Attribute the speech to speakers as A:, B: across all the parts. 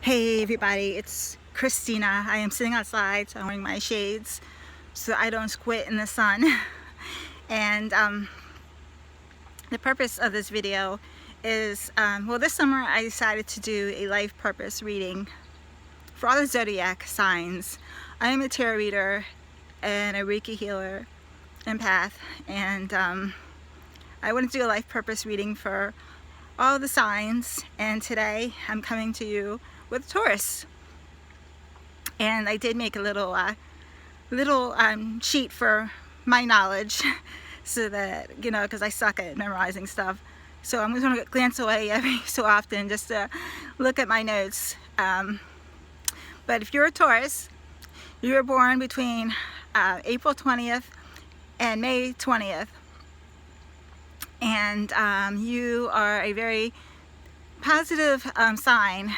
A: Hey everybody, it's Kristina. I am sitting outside, so I'm wearing my shades so I don't squint in the sun. And the purpose of this video is, well, this summer I decided to do a life purpose reading for all the zodiac signs. I am a tarot reader and a Reiki healer, empath, and I want to do a life purpose reading for all the signs, and today I'm coming to you with Taurus. And I did make a little sheet for my knowledge so that, you know, because I suck at memorizing stuff. So I'm just going to glance away every so often just to look at my notes. But if you're a Taurus, you were born between April 20th and May 20th. And you are a very positive sign.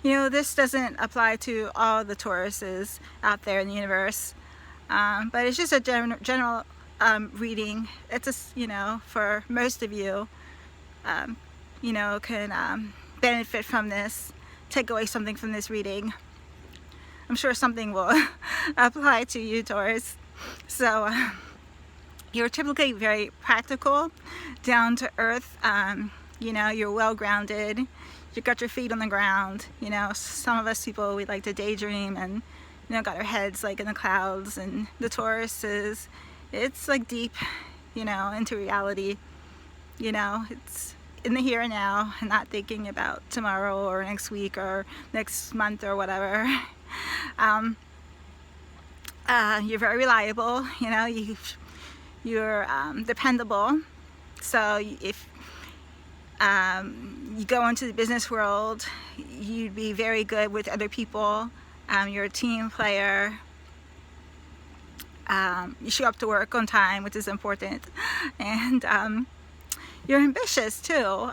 A: You know, this doesn't apply to all the Tauruses out there in the universe, but it's just a general reading. It's just, you know, for most of you, you know, can benefit from this, take away something from this reading. I'm sure something will apply to you, Taurus. So you're typically very practical, down to earth. You know, you're well grounded. You got your feet on the ground. You know, some of us people, we like to daydream and, you know, got our heads like in the clouds. And the Taurus it's like deep, you know, into reality. You know, it's in the here and now and not thinking about tomorrow or next week or next month or whatever. You're very reliable. You know, you're dependable. So if you go into the business world, you'd be very good with other people. You're a team player. You show up to work on time, which is important. And you're ambitious too.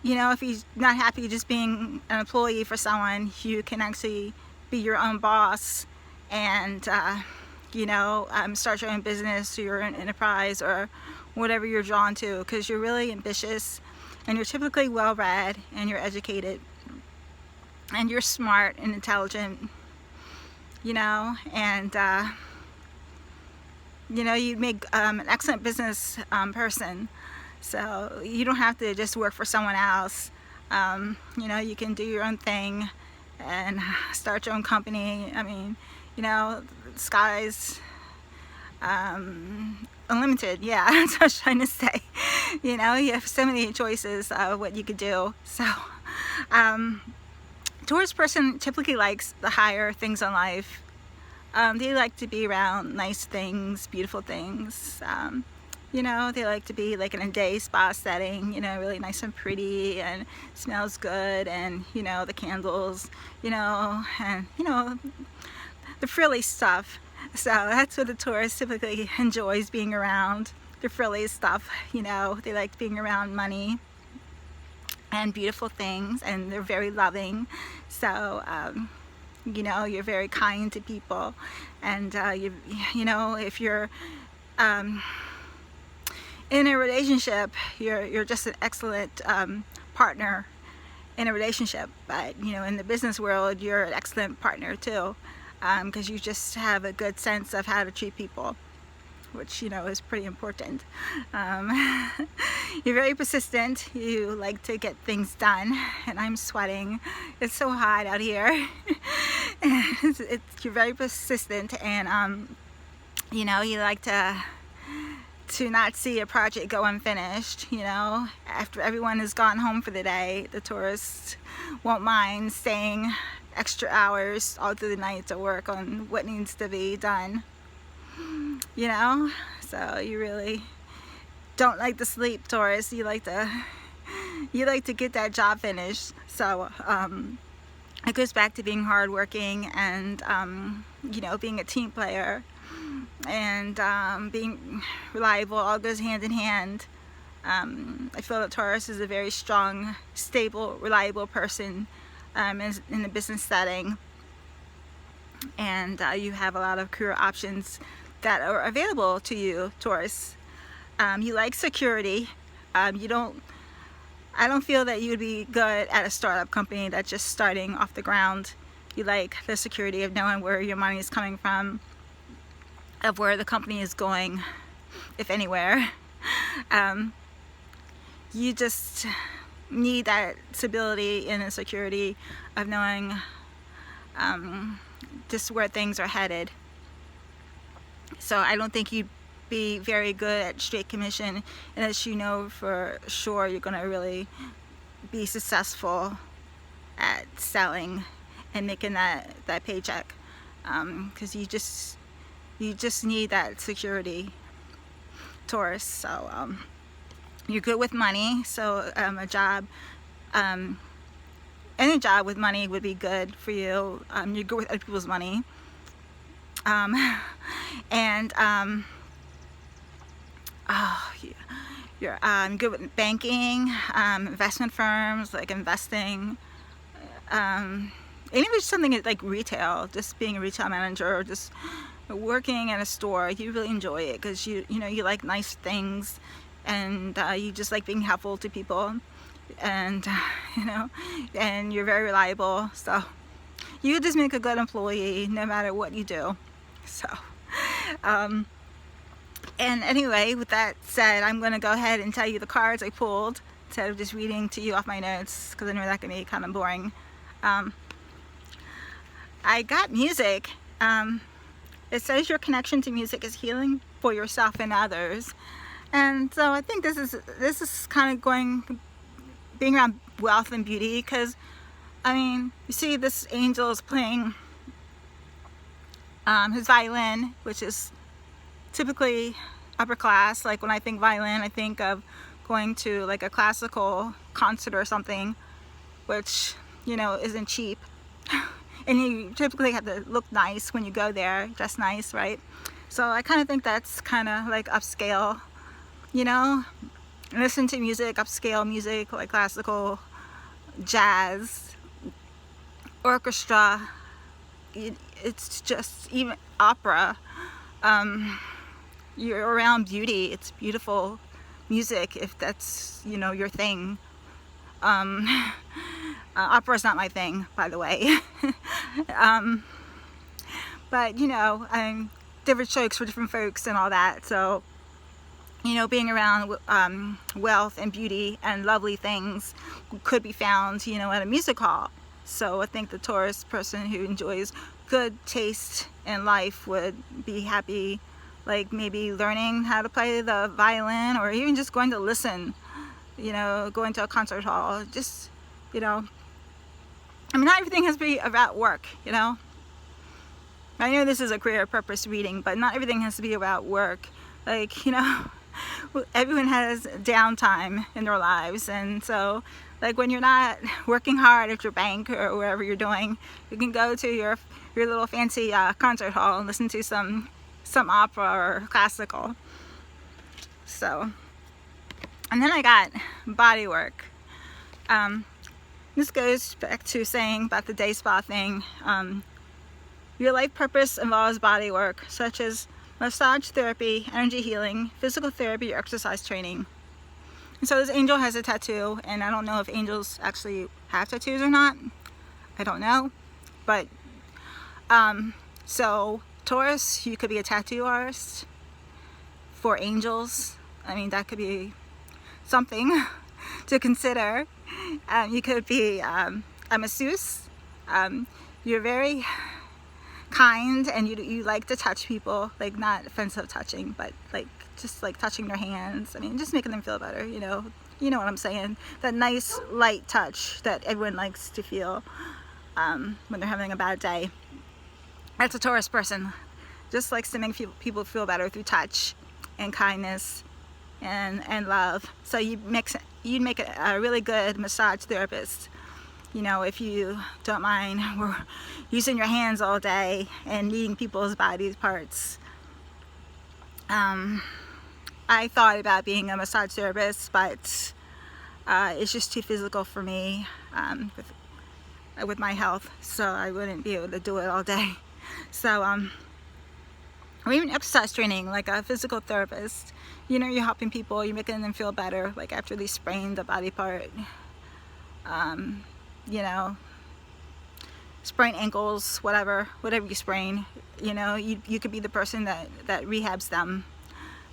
A: You know, if you're not happy just being an employee for someone, you can actually be your own boss and you know, start your own business or your own enterprise or whatever you're drawn to, because you're really ambitious and you're typically well read and you're educated and you're smart and intelligent, you know, and you know, you make an excellent business person. So you don't have to just work for someone else. You know, you can do your own thing and start your own company. I mean, you know, the sky's unlimited. Yeah, that's what I was trying to say. You know, you have so many choices of what you could do. So Taurus person typically likes the higher things in life. They like to be around nice things, beautiful things. You know, they like to be like in a day spa setting, you know, really nice and pretty and smells good, and, you know, the candles, you know, and, you know, the frilly stuff. So that's what the Taurus typically enjoys, being around the frilly stuff. You know, they like being around money and beautiful things, and they're very loving. So you know, you're very kind to people, and you know, if you're in a relationship, you're just an excellent partner in a relationship. But, you know, in the business world, you're an excellent partner too, because you just have a good sense of how to treat people, which, you know, is pretty important. You're very persistent. You like to get things done, and I'm sweating. It's so hot out here. You're very persistent, and you know, you like to not see a project go unfinished. You know, after everyone has gone home for the day, the Taurus won't mind staying extra hours all through the night to work on what needs to be done. You know, so you really don't like to sleep, Taurus. You like to get that job finished. So it goes back to being hardworking and you know, being a team player and being reliable. All goes hand in hand. I feel that Taurus is a very strong, stable, reliable person in the business setting, and you have a lot of career options that are available to you, Taurus. You like security. You don't I don't feel that you would be good at a startup company that's just starting off the ground. You like the security of knowing where your money is coming from, of where the company is going, if anywhere. You just need that stability and the security of knowing just where things are headed. So I don't think you'd be very good at straight commission unless you know for sure you're going to really be successful at selling and making that paycheck, because you just need that security, Taurus. So you're good with money, so a job, any job with money would be good for you. You're good with other people's money, and oh, yeah. You're good with banking, investment firms, like investing, and even just something like retail, just being a retail manager, or just working in a store. You really enjoy it because you know you like nice things, and you just like being helpful to people, and you know, and you're very reliable. So you just make a good employee no matter what you do. So and anyway, with that said, I'm going to go ahead and tell you the cards I pulled instead of just reading to you off my notes, because I know that can be kind of boring. I got music. It says your connection to music is healing for yourself and others, and so I think this is kind of being around wealth and beauty, because I mean, you see this angel is playing his violin, which is typically upper class. Like when I think violin, I think of going to like a classical concert or something, which, you know, isn't cheap. And you typically have to look nice when you go there, dress nice, right? So I kind of think that's kind of like upscale, you know, listen to music, upscale music, like classical, jazz, orchestra. It's just even opera. You're around beauty. It's beautiful music, if that's, you know, your thing. Opera's not my thing, by the way. But you know, different strokes for different folks and all that. So, you know, being around wealth and beauty and lovely things could be found, you know, at a music hall. So I think the Taurus person who enjoys good taste in life would be happy, like maybe learning how to play the violin, or even just going to listen, you know, going to a concert hall. Just, you know, I mean, not everything has to be about work, you know. I know this is a career purpose reading, but not everything has to be about work. Like, you know, everyone has downtime in their lives, and so like when you're not working hard at your bank or wherever you're doing, you can go to your little fancy concert hall and listen to some opera or classical. So, and then I got body work. This goes back to saying about the day spa thing. Your life purpose involves body work, such as massage therapy, energy healing, physical therapy, or exercise training. And so this angel has a tattoo, and I don't know if angels actually have tattoos or not. I don't know. But, so Taurus, you could be a tattoo artist for angels. I mean, that could be something to consider. You could be a masseuse. You're very kind, and you like to touch people, like not offensive touching, but like just like touching their hands. I mean, just making them feel better, you know what I'm saying, that nice light touch that everyone likes to feel when they're having a bad day. That's a Taurus person, just likes to make people feel better through touch and kindness and love. So you'd make a really good massage therapist, you know, if you don't mind using your hands all day and kneading people's body parts. I thought about being a massage therapist, but it's just too physical for me with my health, so I wouldn't be able to do it all day. So what or even exercise training, like a physical therapist. You know, you're helping people, you're making them feel better, like after they sprained a body part. You know, sprain ankles, whatever you sprain, you know, you could be the person that rehabs them.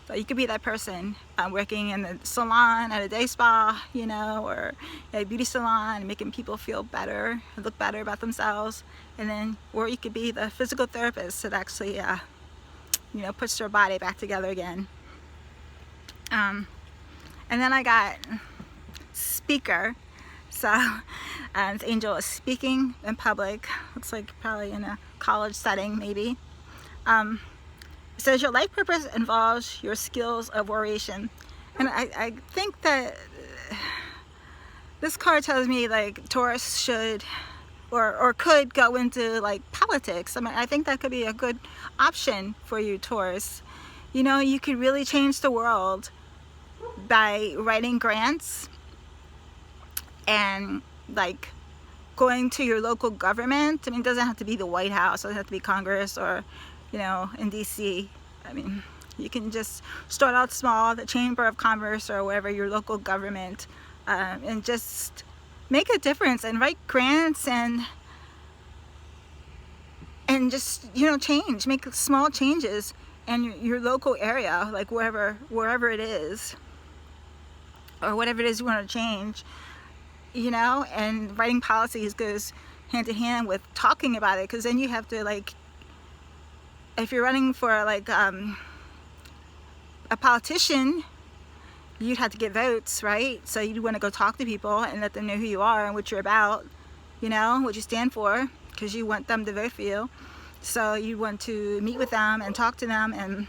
A: So you could be that person working in the salon at a day spa, you know, or a beauty salon, making people feel better, look better about themselves. And then, or you could be the physical therapist that actually, you know, puts their body back together again. And then I got speaker. So this angel is speaking in public. Looks like probably in a college setting, maybe. It says your life purpose involves your skills of oration. And I think that this card tells me like Taurus should or could go into like politics. I mean, I think that could be a good option for you, Taurus. You know, you could really change the world by writing grants and like going to your local government. I mean, it doesn't have to be the White House, it doesn't have to be Congress or, you know, in DC. I mean, you can just start out small, the Chamber of Commerce or wherever, your local government, and just make a difference and write grants and just, you know, make small changes in your local area, like wherever it is, or whatever it is you want to change, you know. And writing policies goes hand to hand with talking about it, because then you have to, like, if you're running for like a politician, you'd have to get votes, right? So you'd want to go talk to people and let them know who you are and what you're about, you know, what you stand for, because you want them to vote for you. So you want to meet with them and talk to them. And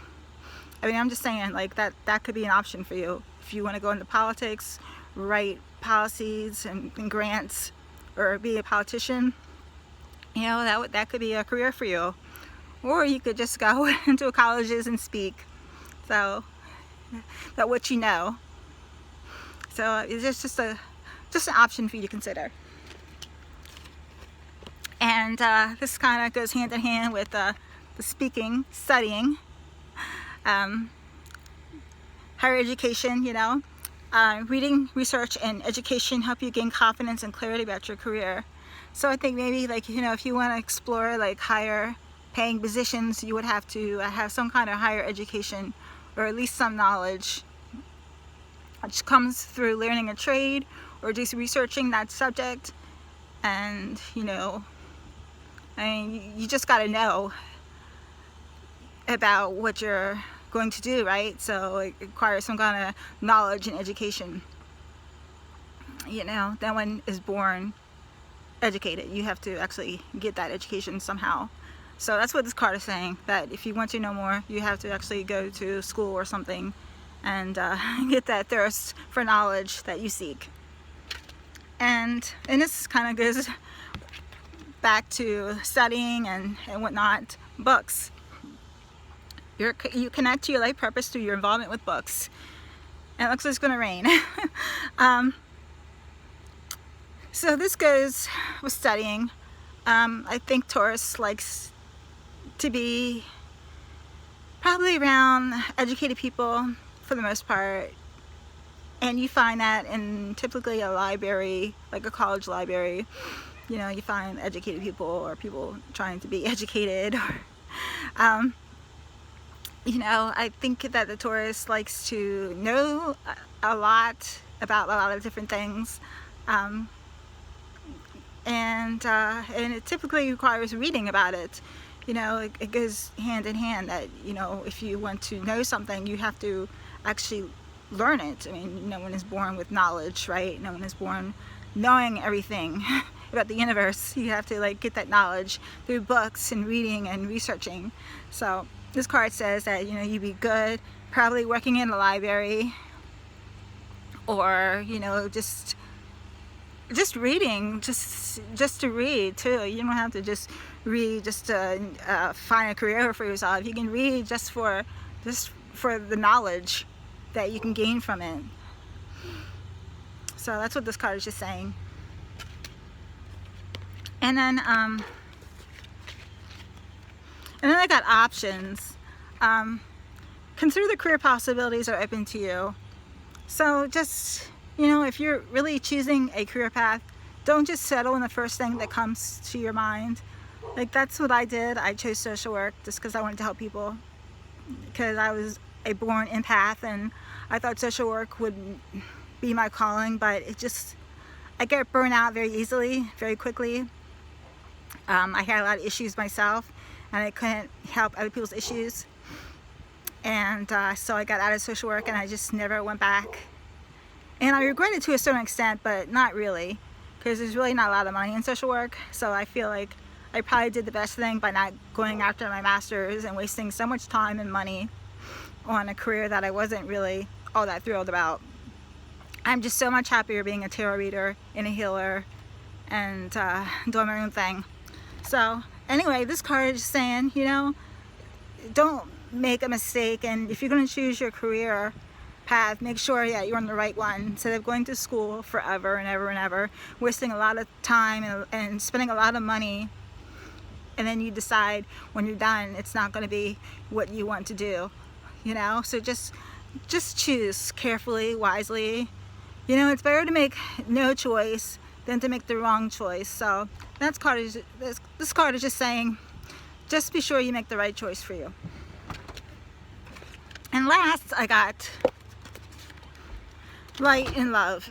A: I mean, I'm just saying, like, that could be an option for you if you want to go into politics, write policies and grants, or be a politician. You know, that could be a career for you. Or you could just go into colleges and speak. So, about what you know. So it's just an option for you to consider. And this kind of goes hand in hand with the speaking, studying, higher education. You know, reading, research, and education help you gain confidence and clarity about your career. So I think maybe, like, you know, if you want to explore like higher paying positions, you would have to have some kind of higher education, or at least some knowledge, which comes through learning a trade or just researching that subject. And, you know, I mean, you just got to know about what you're going to do, right? So it requires some kind of knowledge and education. You know, no one is born educated. You have to actually get that education somehow. So that's what this card is saying, that if you want to know more, you have to actually go to school or something and get that thirst for knowledge that you seek. And this kind of goes back to studying and whatnot. Books. You connect to your life purpose through your involvement with books. And it looks like it's going to rain. So this goes with studying. I think Taurus likes to be probably around educated people for the most part, and you find that in typically a library, like a college library. You know, you find educated people or people trying to be educated. You know, I think that the Taurus likes to know a lot about a lot of different things, and it typically requires reading about it. You know, it goes hand in hand that, you know, if you want to know something, you have to actually learn it. I mean, no one is born with knowledge, right? No one is born knowing everything about the universe. You have to, like, get that knowledge through books and reading and researching. So this card says that, you know, you'd be good probably working in a library, or, you know, just reading, just to read too. You don't have to just read just to find a career for yourself. You can read just for the knowledge that you can gain from it. So that's what this card is just saying. And then I got options. consider the career possibilities are open to you. So just, you know, if you're really choosing a career path, don't just settle on the first thing that comes to your mind. Like, that's what I did. I chose social work just because I wanted to help people, because I was a born empath and I thought social work would be my calling, but I get burnt out very easily, very quickly. I had a lot of issues myself and I couldn't help other people's issues, and so I got out of social work and I just never went back. And I regret it to a certain extent, but not really, because there's really not a lot of money in social work. So I feel like I probably did the best thing by not going after my master's and wasting so much time and money on a career that I wasn't really all that thrilled about. I'm just so much happier being a tarot reader and a healer and doing my own thing. So anyway, this card is saying, you know, don't make a mistake, and if you're going to choose your career path, make sure that you're on the right one, instead of going to school forever and ever and ever, wasting a lot of time and spending a lot of money, and then you decide when you're done it's not going to be what you want to do, you know. So just choose carefully, wisely. You know, it's better to make no choice than to make the wrong choice. So this card is just saying, just be sure you make the right choice for you. And last, I got light and love.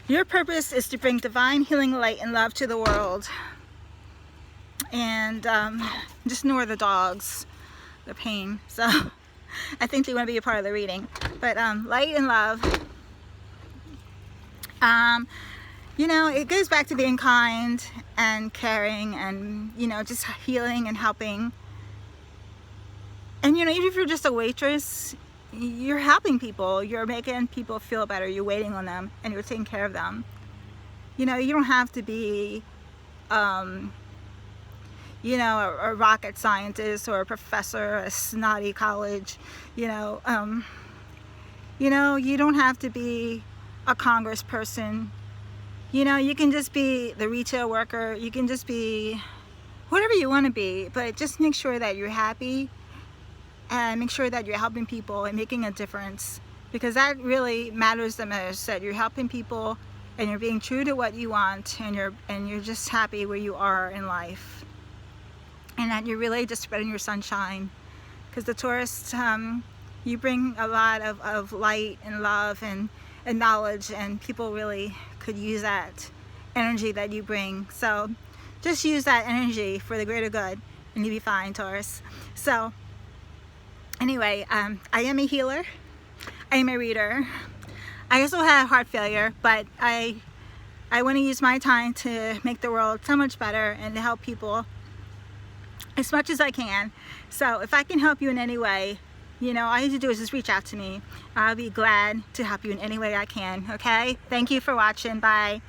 A: Your purpose is to bring divine healing light and love to the world. And just ignore the dogs, the pain. So I think they want to be a part of the reading. But light and love. You know, it goes back to being kind and caring and, you know, just healing and helping. And, you know, even if you're just a waitress, you're helping people, you're making people feel better, you're waiting on them, and you're taking care of them. You know, you don't have to be, you know, a rocket scientist or a professor at a snotty college. You know, you don't have to be a congressperson. You know, you can just be the retail worker, you can just be whatever you want to be, but just make sure that you're happy and make sure that you're helping people and making a difference, because that really matters the most, that you're helping people and you're being true to what you want, and you're just happy where you are in life, and that you're really just spreading your sunshine. Because the Taurus, you bring a lot of light and love and knowledge, and people really could use that energy that you bring. So just use that energy for the greater good and you'll be fine, Taurus. So anyway, I am a healer, I am a reader. I also have heart failure, but I want to use my time to make the world so much better and to help people as much as I can. So if I can help you in any way, you know, all you have to do is just reach out to me. I'll be glad to help you in any way I can, okay? Thank you for watching. Bye.